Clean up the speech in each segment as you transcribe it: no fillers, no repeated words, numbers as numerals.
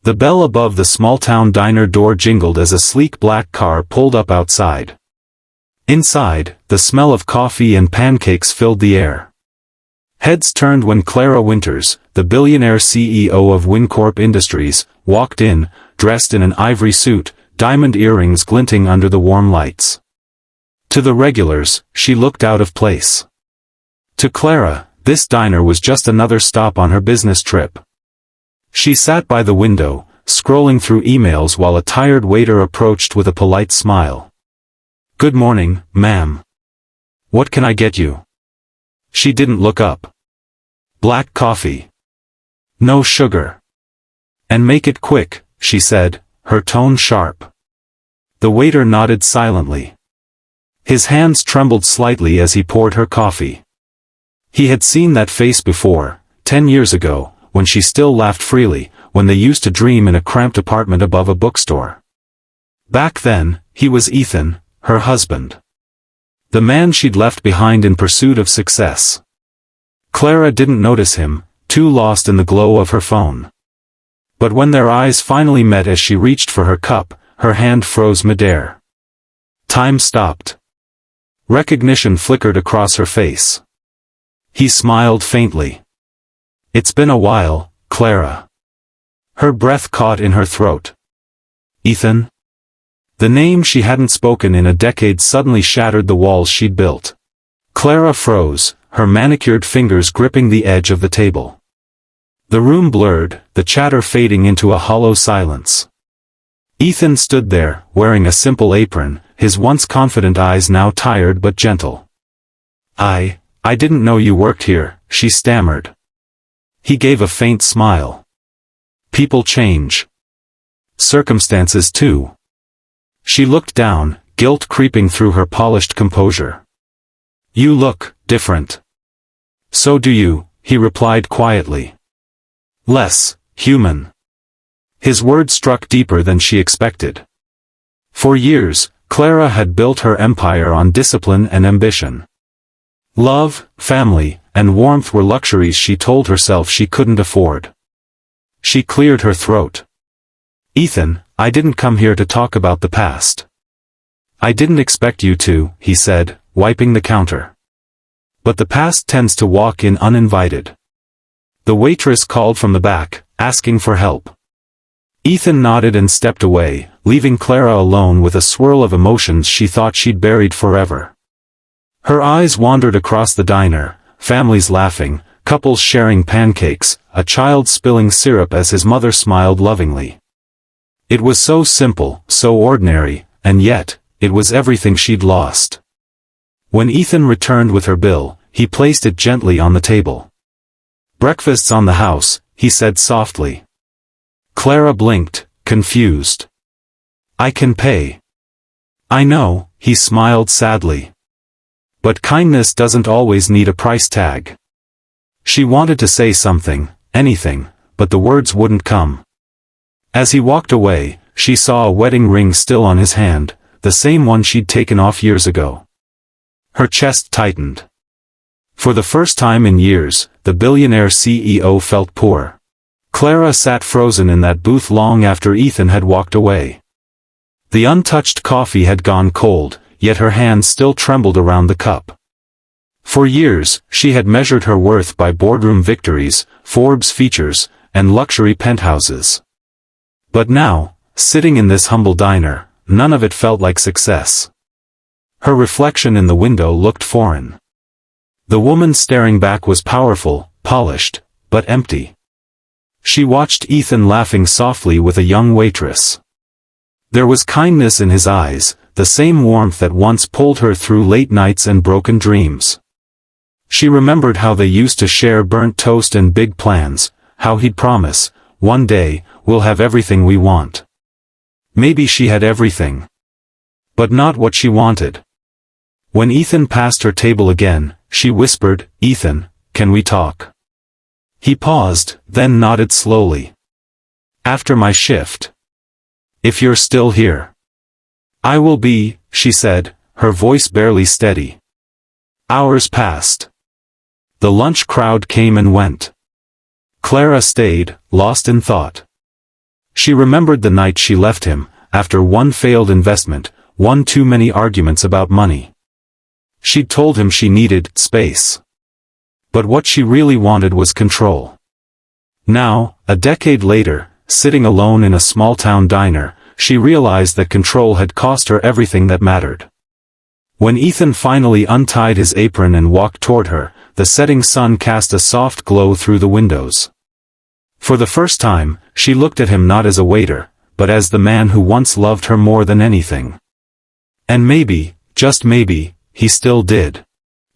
The bell above the small-town diner door jingled as a sleek black car pulled up outside. Inside, the smell of coffee and pancakes filled the air. Heads turned when Clara Winters, the billionaire CEO of Wincorp Industries, walked in, dressed in an ivory suit, diamond earrings glinting under the warm lights. To the regulars, she looked out of place. To Clara, this diner was just another stop on her business trip. She sat by the window, scrolling through emails while a tired waiter approached with a polite smile. "Good morning, ma'am. What can I get you?" She didn't look up. "Black coffee. No sugar. And make it quick," she said, her tone sharp. The waiter nodded silently. His hands trembled slightly as he poured her coffee. He had seen that face before, 10 years ago, when she still laughed freely, when they used to dream in a cramped apartment above a bookstore. Back then, he was Ethan, her husband. The man she'd left behind in pursuit of success. Clara didn't notice him, too lost in the glow of her phone. But when their eyes finally met as she reached for her cup, her hand froze midair. Time stopped. Recognition flickered across her face. He smiled faintly. "It's been a while, Clara." Her breath caught in her throat. "Ethan?" The name she hadn't spoken in a decade suddenly shattered the walls she'd built. Clara froze, her manicured fingers gripping the edge of the table. The room blurred, the chatter fading into a hollow silence. Ethan stood there, wearing a simple apron, his once confident eyes now tired but gentle. I didn't know you worked here," she stammered. He gave a faint smile. "People change. Circumstances too." She looked down, guilt creeping through her polished composure. "You look different." "So do you," he replied quietly. "Less human." His words struck deeper than she expected. For years, Clara had built her empire on discipline and ambition. Love, family, and warmth were luxuries she told herself she couldn't afford. She cleared her throat. "Ethan, I didn't come here to talk about the past." "I didn't expect you to," he said, wiping the counter. "But the past tends to walk in uninvited." The waitress called from the back, asking for help. Ethan nodded and stepped away, leaving Clara alone with a swirl of emotions she thought she'd buried forever. Her eyes wandered across the diner, families laughing, couples sharing pancakes, a child spilling syrup as his mother smiled lovingly. It was so simple, so ordinary, and yet, it was everything she'd lost. When Ethan returned with her bill, he placed it gently on the table. "Breakfast's on the house," he said softly. Clara blinked, confused. "I can pay." "I know," he smiled sadly. "But kindness doesn't always need a price tag." She wanted to say something, anything, but the words wouldn't come. As he walked away, she saw a wedding ring still on his hand, the same one she'd taken off years ago. Her chest tightened. For the first time in years, the billionaire CEO felt poor. Clara sat frozen in that booth long after Ethan had walked away. The untouched coffee had gone cold, yet her hands still trembled around the cup. For years, she had measured her worth by boardroom victories, Forbes features, and luxury penthouses. But now, sitting in this humble diner, none of it felt like success. Her reflection in the window looked foreign. The woman staring back was powerful, polished, but empty. She watched Ethan laughing softly with a young waitress. There was kindness in his eyes, the same warmth that once pulled her through late nights and broken dreams. She remembered how they used to share burnt toast and big plans, how he'd promise, "One day, we'll have everything we want." Maybe she had everything. But not what she wanted. When Ethan passed her table again, she whispered, "Ethan, can we talk?" He paused, then nodded slowly. "After my shift. If you're still here." "I will be," she said, her voice barely steady. Hours passed. The lunch crowd came and went. Clara stayed, lost in thought. She remembered the night she left him, after one failed investment, one too many arguments about money. She'd told him she needed space. But what she really wanted was control. Now, a decade later, sitting alone in a small-town diner, she realized that control had cost her everything that mattered. When Ethan finally untied his apron and walked toward her, the setting sun cast a soft glow through the windows. For the first time, she looked at him not as a waiter, but as the man who once loved her more than anything. And maybe, just maybe, he still did.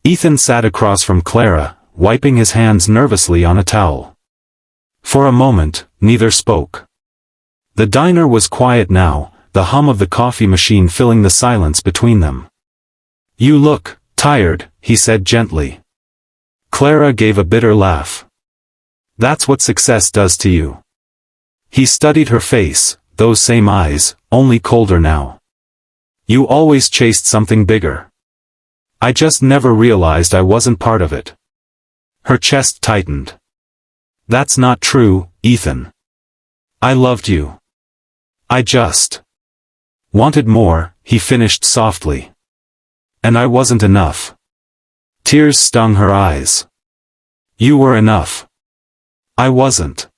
Ethan sat across from Clara, wiping his hands nervously on a towel. For a moment, neither spoke. The diner was quiet now, the hum of the coffee machine filling the silence between them. "You look tired," he said gently. Clara gave a bitter laugh. "That's what success does to you." He studied her face, those same eyes, only colder now. "You always chased something bigger. I just never realized I wasn't part of it." Her chest tightened. "That's not true, Ethan. I loved you. I just wanted more," he finished softly. "And I wasn't enough." Tears stung her eyes. "You were enough. I wasn't."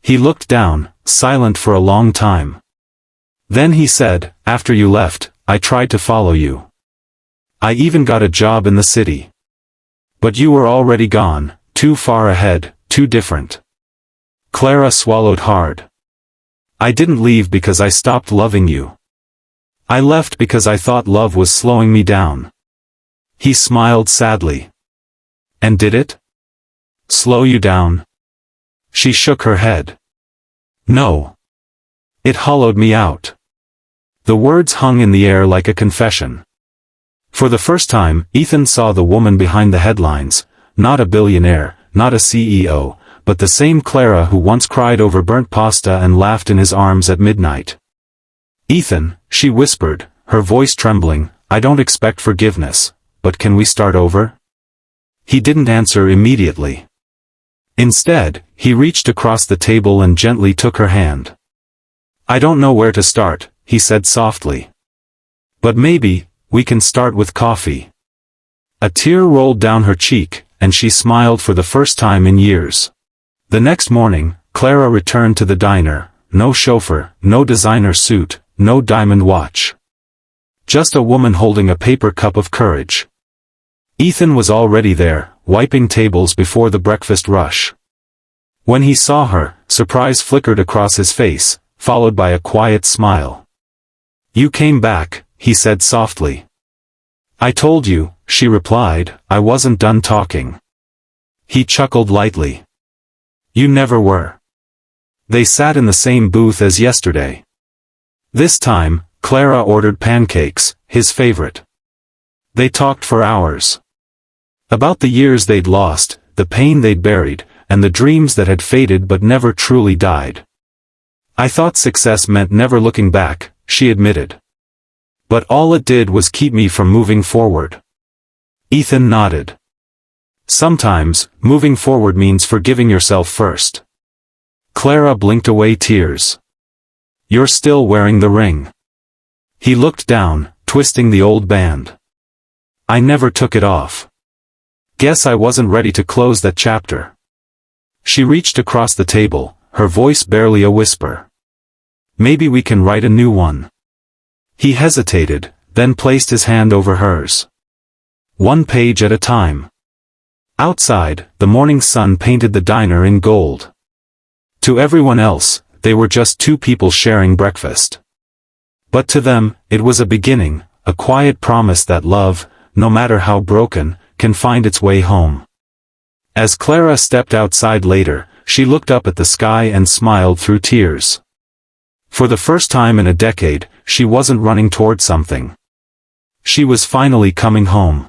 He looked down, silent for a long time. Then he said, "After you left, I tried to follow you. I even got a job in the city. But you were already gone, too far ahead, too different." Clara swallowed hard. "I didn't leave because I stopped loving you. I left because I thought love was slowing me down." He smiled sadly. "And did it? Slow you down?" She shook her head. "No. It hollowed me out." The words hung in the air like a confession. For the first time, Ethan saw the woman behind the headlines, not a billionaire, not a CEO, but the same Clara who once cried over burnt pasta and laughed in his arms at midnight. "Ethan," she whispered, her voice trembling, "I don't expect forgiveness, but can we start over?" He didn't answer immediately. Instead, he reached across the table and gently took her hand. "I don't know where to start," he said softly. "But maybe, we can start with coffee." A tear rolled down her cheek, and she smiled for the first time in years. The next morning, Clara returned to the diner, no chauffeur, no designer suit, no diamond watch. Just a woman holding a paper cup of courage. Ethan was already there, wiping tables before the breakfast rush. When he saw her, surprise flickered across his face, followed by a quiet smile. "You came back," he said softly. "I told you," she replied, "I wasn't done talking." He chuckled lightly. "You never were." They sat in the same booth as yesterday. This time, Clara ordered pancakes, his favorite. They talked for hours. About the years they'd lost, the pain they'd buried, and the dreams that had faded but never truly died. "I thought success meant never looking back," she admitted. "But all it did was keep me from moving forward." Ethan nodded. "Sometimes, moving forward means forgiving yourself first." Clara blinked away tears. "You're still wearing the ring." He looked down, twisting the old band. "I never took it off. Guess I wasn't ready to close that chapter." She reached across the table, her voice barely a whisper. "Maybe we can write a new one." He hesitated, then placed his hand over hers. "One page at a time." Outside, the morning sun painted the diner in gold. To everyone else, they were just two people sharing breakfast. But to them, it was a beginning, a quiet promise that love, no matter how broken, can find its way home. As Clara stepped outside later, she looked up at the sky and smiled through tears. For the first time in a decade, she wasn't running toward something. She was finally coming home.